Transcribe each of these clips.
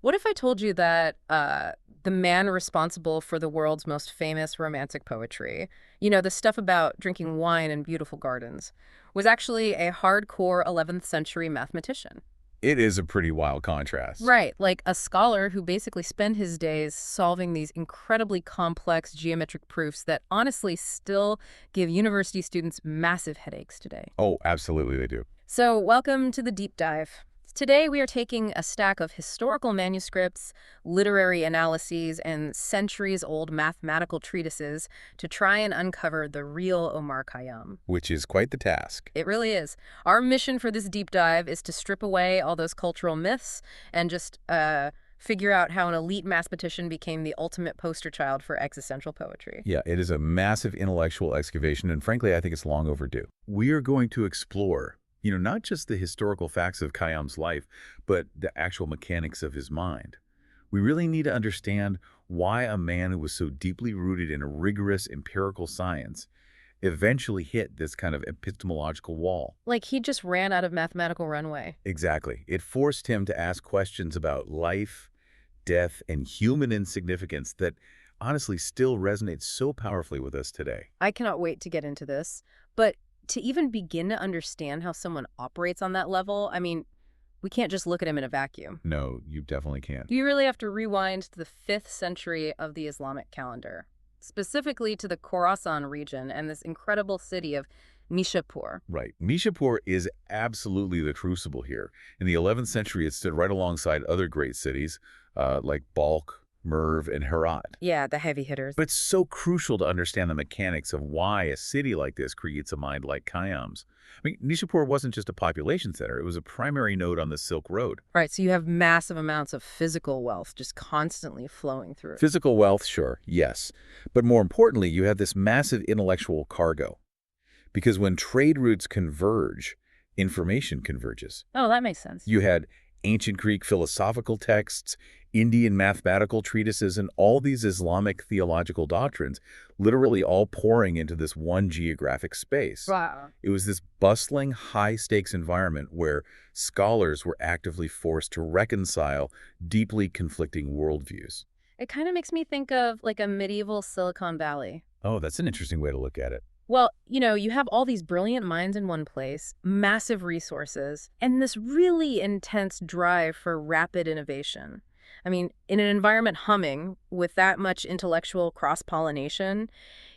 What if I told you that the man responsible for the world's most famous romantic poetry, the stuff about drinking wine in beautiful gardens, was actually a hardcore 11th century mathematician? It is a pretty wild contrast. Right, like a scholar who basically spent his days solving these incredibly complex geometric proofs that honestly still give university students massive headaches today. Oh, absolutely they do. So, welcome to the deep dive. Today, we are taking a stack of historical manuscripts, literary analyses, and centuries old mathematical treatises to try and uncover the real Omar Khayyam. Which is quite the task. It really is. Our mission for this deep dive is to strip away all those cultural myths and just figure out how an elite mathematician became the ultimate poster child for existential poetry. Yeah, it is a massive intellectual excavation, and frankly, I think it's long overdue. We are going to explore, not just the historical facts of Khayyam's life, but the actual mechanics of his mind. We really need to understand why a man who was so deeply rooted in a rigorous empirical science eventually hit this kind of epistemological wall. Like he just ran out of mathematical runway. Exactly. It forced him to ask questions about life, death, and human insignificance that honestly still resonates so powerfully with us today. I cannot wait to get into this. But to even begin to understand how someone operates on that level, I mean, we can't just look at him in a vacuum. No, you definitely can't. You really have to rewind to the 5th century of the Islamic calendar, specifically to the Khorasan region and this incredible city of Nishapur. Right. Nishapur is absolutely the crucible here. In the 11th century, it stood right alongside other great cities like Balkh, Merv, and Herat. Yeah, the heavy hitters. But it's so crucial to understand the mechanics of why a city like this creates a mind like Khayyam's. I mean, Nishapur wasn't just a population center. It was a primary node on the Silk Road. Right, so you have massive amounts of physical wealth just constantly flowing through it. Physical wealth, sure, yes. But more importantly, you have this massive intellectual cargo. Because when trade routes converge, information converges. Oh, that makes sense. You had ancient Greek philosophical texts, Indian mathematical treatises, and all these Islamic theological doctrines literally all pouring into this one geographic space. Wow. It was this bustling, high-stakes environment where scholars were actively forced to reconcile deeply conflicting worldviews. It kind of makes me think of like a medieval Silicon Valley. Oh, that's an interesting way to look at it. Well, you have all these brilliant minds in one place, massive resources, and this really intense drive for rapid innovation. I mean, in an environment humming with that much intellectual cross-pollination,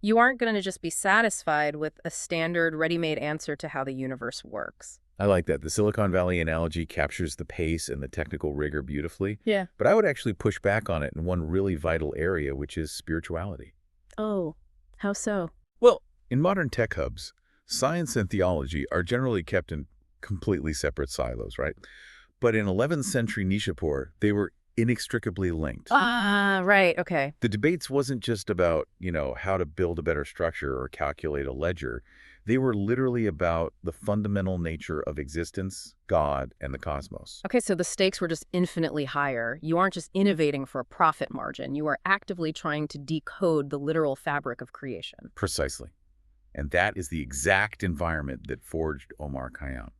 you aren't going to just be satisfied with a standard ready-made answer to how the universe works. I like that. The Silicon Valley analogy captures the pace and the technical rigor beautifully. Yeah. But I would actually push back on it in one really vital area, which is spirituality. Oh, how so? Well, in modern tech hubs, science and theology are generally kept in completely separate silos, right? But in 11th century Nishapur, they were inextricably linked. Ah, right, okay. The debates wasn't just about, how to build a better structure or calculate a ledger. They were literally about the fundamental nature of existence, God, and the cosmos. Okay, so the stakes were just infinitely higher. You aren't just innovating for a profit margin. You are actively trying to decode the literal fabric of creation. Precisely. And that is the exact environment that forged Omar Khayyam.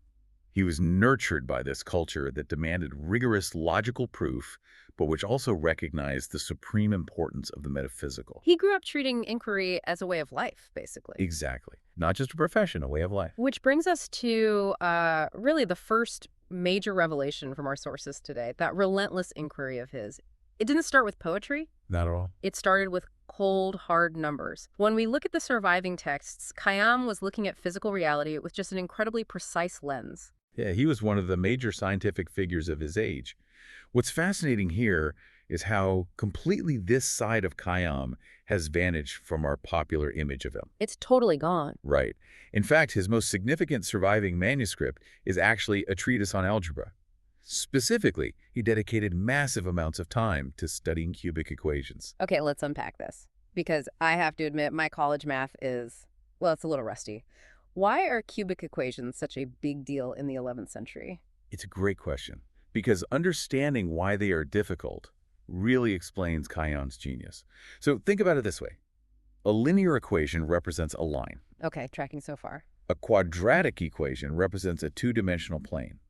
He was nurtured by this culture that demanded rigorous logical proof, but which also recognized the supreme importance of the metaphysical. He grew up treating inquiry as a way of life, basically. Exactly. Not just a profession, a way of life. Which brings us to really the first major revelation from our sources today, that relentless inquiry of his. It didn't start with poetry. Not at all. It started with cold, hard numbers. When we look at the surviving texts, Khayyam was looking at physical reality with just an incredibly precise lens. Yeah, he was one of the major scientific figures of his age. What's fascinating here is how completely this side of Khayyam has vanished from our popular image of him. It's totally gone. Right. In fact, his most significant surviving manuscript is actually a treatise on algebra. Specifically, he dedicated massive amounts of time to studying cubic equations. Okay, let's unpack this. Because I have to admit, my college math is, well, it's a little rusty. Why are cubic equations such a big deal in the 11th century? It's a great question, because understanding why they are difficult really explains Khayyam's genius. So think about it this way. A linear equation represents a line. Okay, tracking so far. A quadratic equation represents a two-dimensional plane.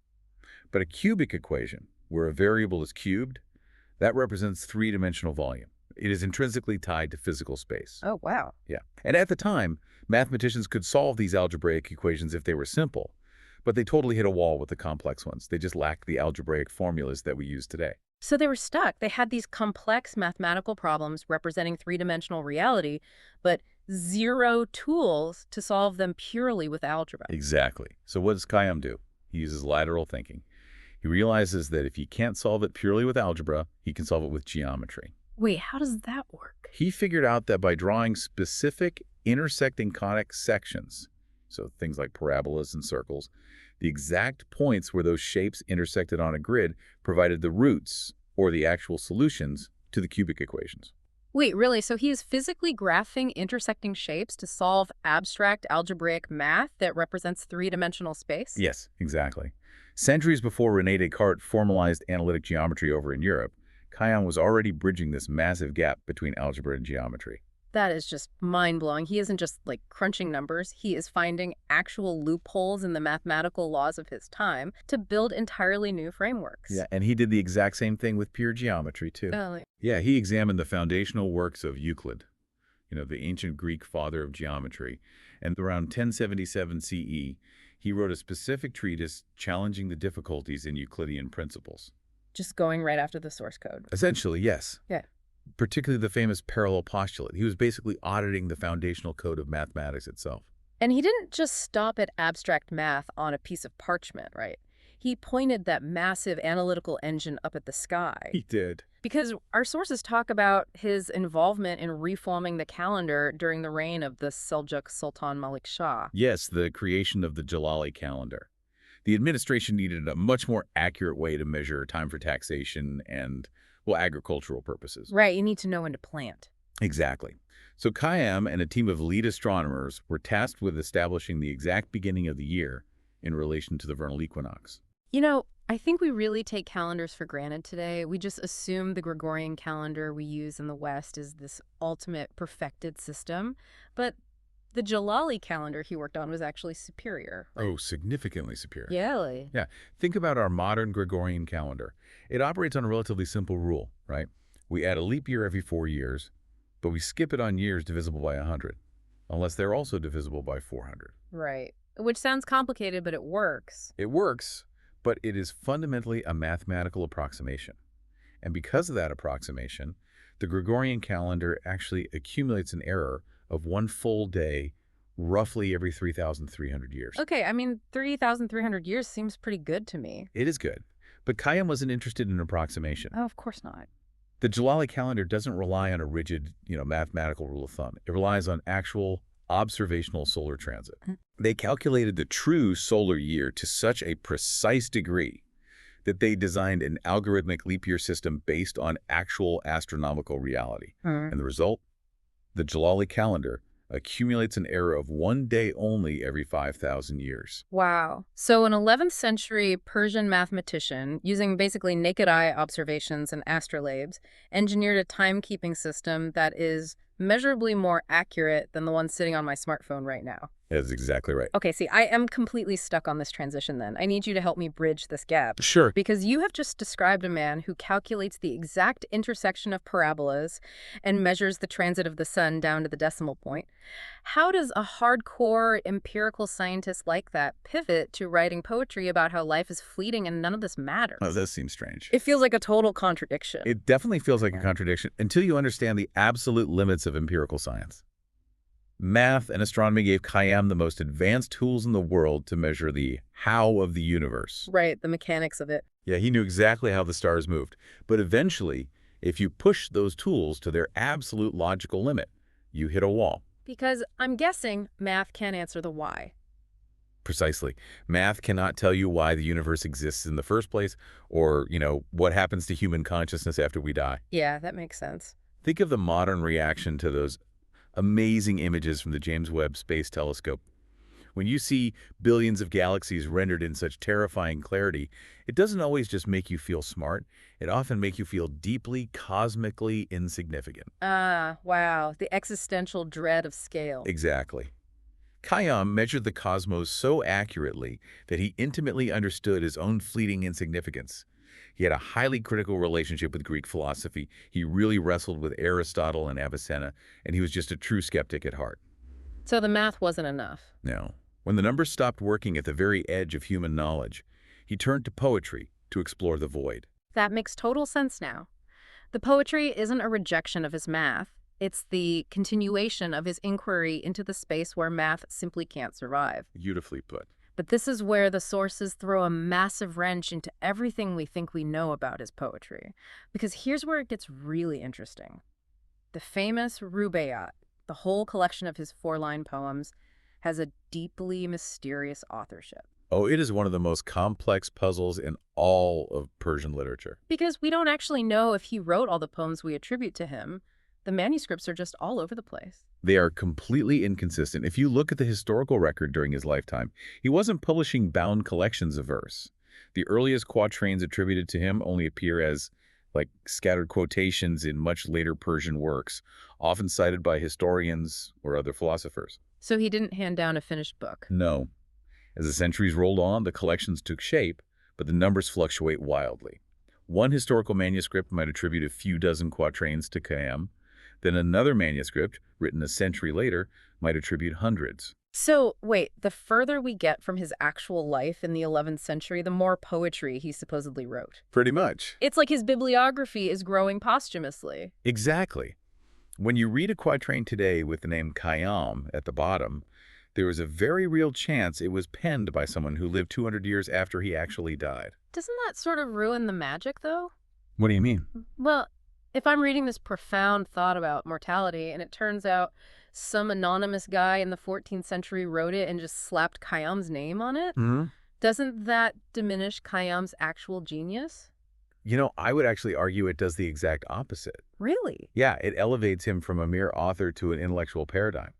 But a cubic equation, where a variable is cubed, That represents three-dimensional volume. It is intrinsically tied to physical space. Oh, wow. Yeah. And at the time, mathematicians could solve these algebraic equations if they were simple, but they totally hit a wall with the complex ones. They just lacked the algebraic formulas that we use today. So they were stuck. They had these complex mathematical problems representing three-dimensional reality, but zero tools to solve them purely with algebra. Exactly. So what does Khayyam do? He uses lateral thinking. He realizes that if he can't solve it purely with algebra, he can solve it with geometry. Wait, how does that work? He figured out that by drawing specific intersecting conic sections, so things like parabolas and circles, the exact points where those shapes intersected on a grid provided the roots, or the actual solutions, to the cubic equations. Wait, really? So he is physically graphing intersecting shapes to solve abstract algebraic math that represents three-dimensional space? Yes, exactly. Centuries before René Descartes formalized analytic geometry over in Europe, Khayyam was already bridging this massive gap between algebra and geometry. That is just mind-blowing. He isn't just, like, crunching numbers. He is finding actual loopholes in the mathematical laws of his time to build entirely new frameworks. Yeah, and he did the exact same thing with pure geometry, too. Like, Yeah, he examined the foundational works of Euclid, the ancient Greek father of geometry, and around 1077 CE, he wrote a specific treatise challenging the difficulties in Euclidean principles. just going right after the source code. Essentially, yes. Yeah. Particularly the famous parallel postulate. He was basically auditing the foundational code of mathematics itself. And he didn't just stop at abstract math on a piece of parchment, right? He pointed that massive analytical engine up at the sky. He did. Because our sources talk about his involvement in reforming the calendar during the reign of the Seljuk Sultan Malik Shah. Yes, the creation of the Jalali calendar. The administration needed a much more accurate way to measure time for taxation and, well, agricultural purposes. Right, you need to know when to plant. Exactly. So Khayyam and a team of lead astronomers were tasked with establishing the exact beginning of the year in relation to the vernal equinox. You know, I think we really take calendars for granted today. We just assume the Gregorian calendar we use in the West is this ultimate perfected system. But the Jalali calendar he worked on was actually superior. Oh, significantly superior. Yeah. Yeah. Think about our modern Gregorian calendar. It operates on a relatively simple rule, right? We add a leap year every 4 years, but we skip it on years divisible by 100, unless they're also divisible by 400. Right. Which sounds complicated, but it works. It works, but it is fundamentally a mathematical approximation. And because of that approximation, the Gregorian calendar actually accumulates an error of one full day roughly every 3,300 years. Okay, I mean, 3,300 years seems pretty good to me. It is good, but Khayyam wasn't interested in approximation. Oh, of course not. The Jalali calendar doesn't rely on a rigid, mathematical rule of thumb. It relies on actual observational solar transit. They calculated the true solar year to such a precise degree that they designed an algorithmic leap year system based on actual astronomical reality. And the result? The Jalali calendar accumulates an error of 1 day only every 5,000 years. Wow. So an 11th century Persian mathematician, using basically naked eye observations and astrolabes, engineered a timekeeping system that is measurably more accurate than the one sitting on my smartphone right now. That's exactly right. Okay, see, I am completely stuck on this transition then. I need you to help me bridge this gap. Sure. Because you have just described a man who calculates the exact intersection of parabolas and measures the transit of the sun down to the decimal point. How does a hardcore empirical scientist like that pivot to writing poetry about how life is fleeting and none of this matters? Oh, that seems strange. It feels like a total contradiction. It definitely feels like a contradiction until you understand the absolute limits of empirical science. Math and astronomy gave Khayyam the most advanced tools in the world to measure the how of the universe. Right, the mechanics of it. Yeah, he knew exactly how the stars moved. But eventually, if you push those tools to their absolute logical limit, you hit a wall. Because I'm guessing math can't answer the why. Precisely. Math cannot tell you why the universe exists in the first place or, what happens to human consciousness after we die. Yeah, that makes sense. Think of the modern reaction to those amazing images from the James Webb Space Telescope. When you see billions of galaxies rendered in such terrifying clarity, it doesn't always just make you feel smart. It often makes you feel deeply, cosmically insignificant. Ah, wow. The existential dread of scale. Exactly. Khayyam measured the cosmos so accurately that he intimately understood his own fleeting insignificance. He had a highly critical relationship with Greek philosophy. He really wrestled with Aristotle and Avicenna, and he was just a true skeptic at heart. So the math wasn't enough. Now, when the numbers stopped working at the very edge of human knowledge, he turned to poetry to explore the void. That makes total sense now. The poetry isn't a rejection of his math. It's the continuation of his inquiry into the space where math simply can't survive. Beautifully put. But this is where the sources throw a massive wrench into everything we think we know about his poetry. Because here's where it gets really interesting. The famous Rubaiyat, the whole collection of his 4-line poems, has a deeply mysterious authorship. Oh, it is one of the most complex puzzles in all of Persian literature. Because we don't actually know if he wrote all the poems we attribute to him. The manuscripts are just all over the place. They are completely inconsistent. If you look at the historical record during his lifetime, he wasn't publishing bound collections of verse. The earliest quatrains attributed to him only appear as, like, scattered quotations in much later Persian works, often cited by historians or other philosophers. So he didn't hand down a finished book. No. As the centuries rolled on, the collections took shape, but the numbers fluctuate wildly. One historical manuscript might attribute a few dozen quatrains to Khayyam. Then another manuscript, written a century later, might attribute hundreds. So, wait, the further we get from his actual life in the 11th century, the more poetry he supposedly wrote. Pretty much. It's like his bibliography is growing posthumously. Exactly. When you read a quatrain today with the name Khayyam at the bottom, there is a very real chance it was penned by someone who lived 200 years after he actually died. Doesn't that sort of ruin the magic, though? What do you mean? Well, if I'm reading this profound thought about mortality and it turns out some anonymous guy in the 14th century wrote it and just slapped Khayyam's name on it, doesn't that diminish Khayyam's actual genius? You know, I would actually argue it does the exact opposite. Really? Yeah, it elevates him from a mere author to an intellectual paradigm.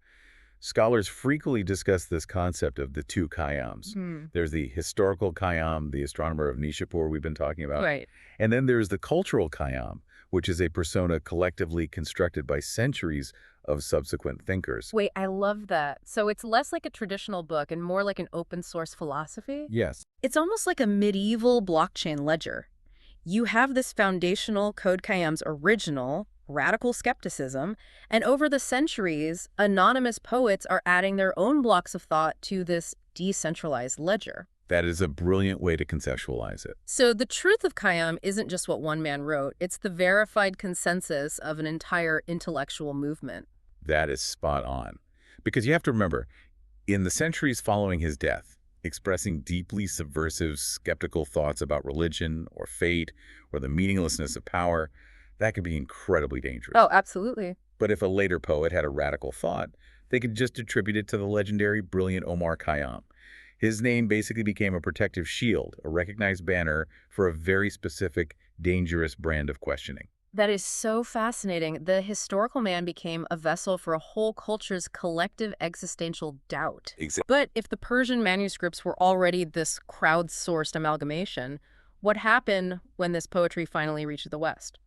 Scholars frequently discuss this concept of the two Khayyams. There's the historical Khayyam, the astronomer of Nishapur we've been talking about. Right. And then there's the cultural Khayyam, which is a persona collectively constructed by centuries of subsequent thinkers. Wait, I love that. So it's less like a traditional book and more like an open source philosophy? Yes. It's almost like a medieval blockchain ledger. You have this foundational Code Khayyam's original, radical skepticism, and over the centuries, anonymous poets are adding their own blocks of thought to this decentralized ledger. That is a brilliant way to conceptualize it. So the truth of Khayyam isn't just what one man wrote, it's the verified consensus of an entire intellectual movement. That is spot on. Because you have to remember, in the centuries following his death, expressing deeply subversive, skeptical thoughts about religion or fate or the meaninglessness of power, that could be incredibly dangerous. Oh, absolutely. But if a later poet had a radical thought, they could just attribute it to the legendary, brilliant Omar Khayyam. His name basically became a protective shield, a recognized banner for a very specific, dangerous brand of questioning. That is so fascinating. The historical man became a vessel for a whole culture's collective existential doubt. Exactly. But if the Persian manuscripts were already this crowdsourced amalgamation, what happened when this poetry finally reached the West?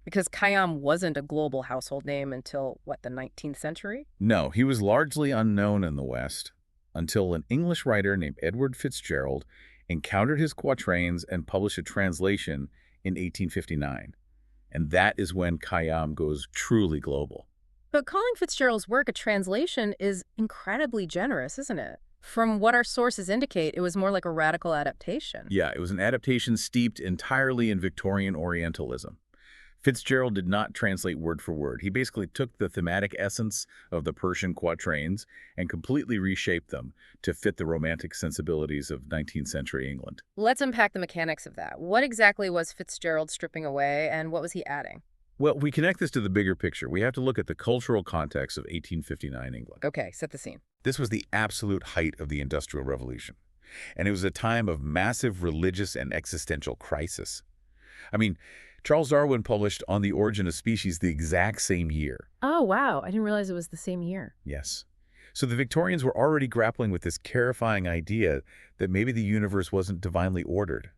Because Khayyam wasn't a global household name until, what, the 19th century? No, he was largely unknown in the West until an English writer named Edward FitzGerald encountered his quatrains and published a translation in 1859. And that is when Khayyam goes truly global. But calling FitzGerald's work a translation is incredibly generous, isn't it? From what our sources indicate, it was more like a radical adaptation. Yeah, it was an adaptation steeped entirely in Victorian Orientalism. FitzGerald did not translate word for word. He basically took the thematic essence of the Persian quatrains and completely reshaped them to fit the romantic sensibilities of 19th century England. Let's unpack the mechanics of that. What exactly was FitzGerald stripping away, and what was he adding? Well, we connect this to the bigger picture. We have to look at the cultural context of 1859 England. Okay, set the scene. This was the absolute height of the Industrial Revolution, and it was a time of massive religious and existential crisis. I mean, Charles Darwin published On the Origin of Species the exact same year. Oh, wow. I didn't realize it was the same year. Yes. So the Victorians were already grappling with this terrifying idea that maybe the universe wasn't divinely ordered.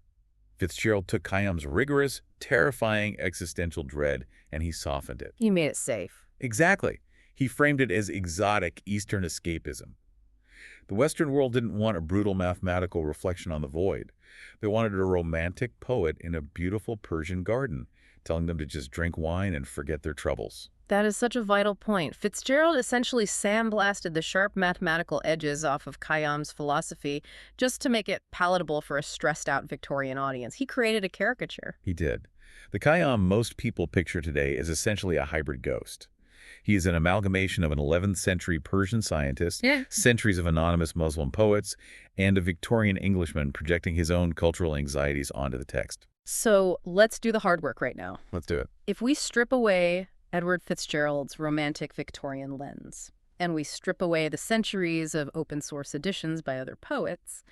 FitzGerald took Khayyam's rigorous, terrifying existential dread, and he softened it. He made it safe. Exactly. He framed it as exotic Eastern escapism. The Western world didn't want a brutal mathematical reflection on the void. They wanted a romantic poet in a beautiful Persian garden, telling them to just drink wine and forget their troubles. That is such a vital point. FitzGerald essentially sandblasted the sharp mathematical edges off of Khayyam's philosophy just to make it palatable for a stressed-out Victorian audience. He created a caricature. He did. The Khayyam most people picture today is essentially a hybrid ghost. He is an amalgamation of an 11th century Persian scientist, Yeah. centuries of anonymous Muslim poets, and a Victorian Englishman projecting his own cultural anxieties onto the text. So let's do the hard work right now. Let's do it. If we strip away Edward FitzGerald's romantic Victorian lens, and we strip away the centuries of open-source editions by other poets,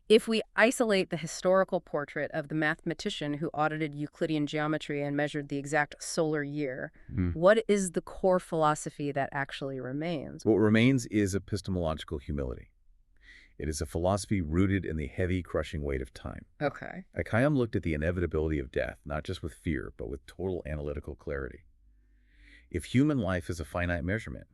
if we isolate the historical portrait of the mathematician who audited Euclidean geometry and measured the exact solar year, what is the core philosophy that actually remains? What remains is epistemological humility. It is a philosophy rooted in the heavy, crushing weight of time. Okay. Khayyam looked at the inevitability of death, not just with fear, but with total analytical clarity. If human life is a finite measurement,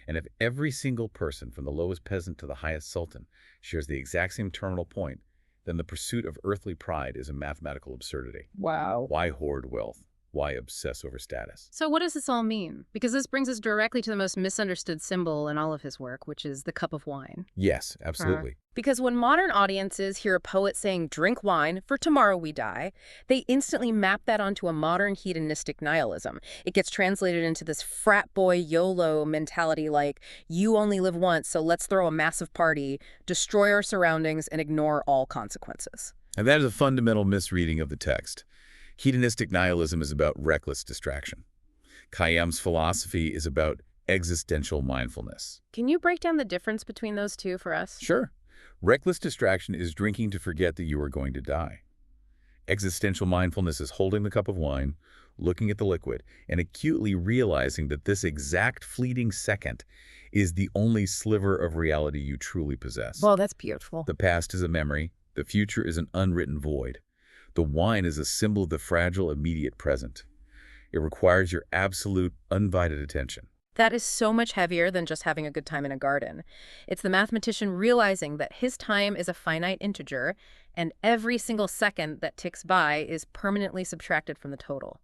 and if every single person, from the lowest peasant to the highest sultan, shares the exact same terminal point, then the pursuit of earthly pride is a mathematical absurdity. Wow. Why hoard wealth? Why obsess over status? So what does this all mean? Because this brings us directly to the most misunderstood symbol in all of his work, which is the cup of wine. Yes, absolutely. Because when modern audiences hear a poet saying, "Drink wine, for tomorrow we die," they instantly map that onto a modern hedonistic nihilism. It gets translated into this frat boy YOLO mentality like, you only live once, so let's throw a massive party, destroy our surroundings, and ignore all consequences. And that is a fundamental misreading of the text. Hedonistic nihilism is about reckless distraction. Khayyam's philosophy is about existential mindfulness. Can you break down the difference between those two for us? Sure. Reckless distraction is drinking to forget that you are going to die. Existential mindfulness is holding the cup of wine, looking at the liquid, and acutely realizing that this exact fleeting second is the only sliver of reality you truly possess. Well, that's beautiful. The past is a memory. The future is an unwritten void. The wine is a symbol of the fragile, immediate present. It requires your absolute, undivided attention. That is so much heavier than just having a good time in a garden. It's the mathematician realizing that his time is a finite integer, and every single second that ticks by is permanently subtracted from the total.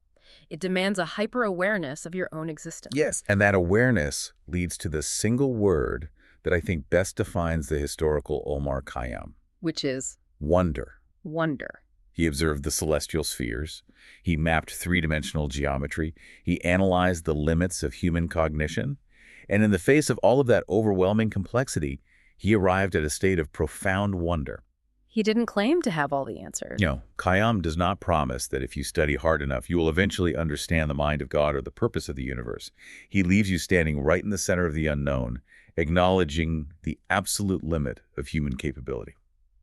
It demands a hyper-awareness of your own existence. Yes. And that awareness leads to the single word that I think best defines the historical Omar Khayyam. Which is? Wonder. Wonder. He observed the celestial spheres. He mapped three-dimensional geometry. He analyzed the limits of human cognition. And in the face of all of that overwhelming complexity, he arrived at a state of profound wonder. He didn't claim to have all the answers. Khayyam does not promise that if you study hard enough, you will eventually understand the mind of God or the purpose of the universe. He leaves you standing right in the center of the unknown, acknowledging the absolute limit of human capability.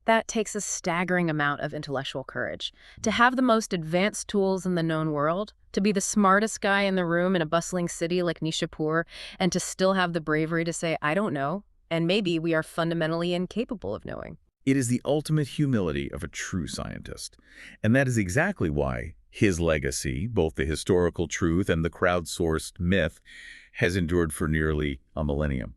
That takes a staggering amount of intellectual courage. To have the most advanced tools in the known world, to be the smartest guy in the room in a bustling city like Nishapur, and to still have the bravery to say, I don't know, and maybe we are fundamentally incapable of knowing. It is the ultimate humility of a true scientist. And that is exactly why his legacy, both the historical truth and the crowdsourced myth, has endured for nearly a millennium.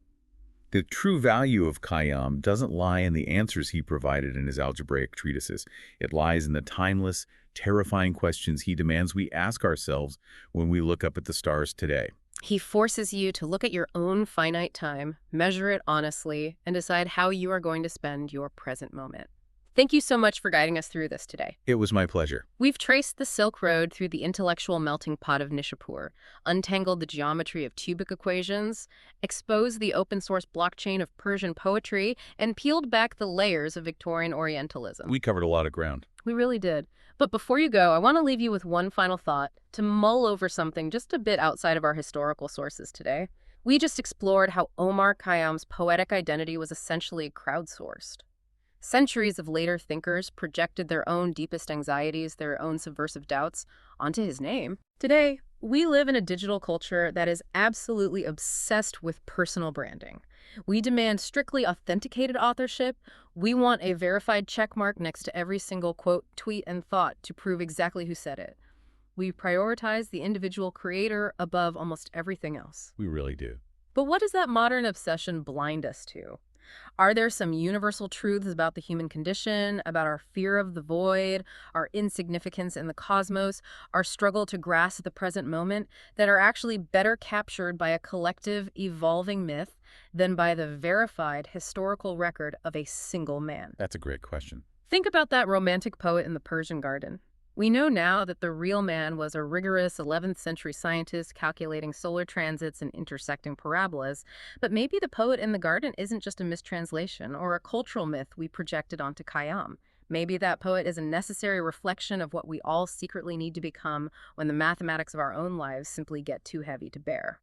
The true value of Khayyam doesn't lie in the answers he provided in his algebraic treatises. It lies in the timeless, terrifying questions he demands we ask ourselves when we look up at the stars today. He forces you to look at your own finite time, measure it honestly, and decide how you are going to spend your present moment. Thank you so much for guiding us through this today. It was my pleasure. We've traced the Silk Road through the intellectual melting pot of Nishapur, untangled the geometry of cubic equations, exposed the open-source blockchain of Persian poetry, and peeled back the layers of Victorian Orientalism. We covered a lot of ground. We really did. But before you go, I want to leave you with one final thought, to mull over something just a bit outside of our historical sources today. We just explored how Omar Khayyam's poetic identity was essentially crowdsourced. Centuries of later thinkers projected their own deepest anxieties, their own subversive doubts, onto his name. Today, we live in a digital culture that is absolutely obsessed with personal branding. We demand strictly authenticated authorship. We want a verified checkmark next to every single quote, tweet, and thought to prove exactly who said it. We prioritize the individual creator above almost everything else. We really do. But what does that modern obsession blind us to? Are there some universal truths about the human condition, about our fear of the void, our insignificance in the cosmos, our struggle to grasp the present moment, that are actually better captured by a collective, evolving myth than by the verified historical record of a single man? That's a great question. Think about that romantic poet in the Persian garden. We know now that the real man was a rigorous 11th century scientist calculating solar transits and intersecting parabolas, but maybe the poet in the garden isn't just a mistranslation or a cultural myth we projected onto Khayyam. Maybe that poet is a necessary reflection of what we all secretly need to become when the mathematics of our own lives simply get too heavy to bear.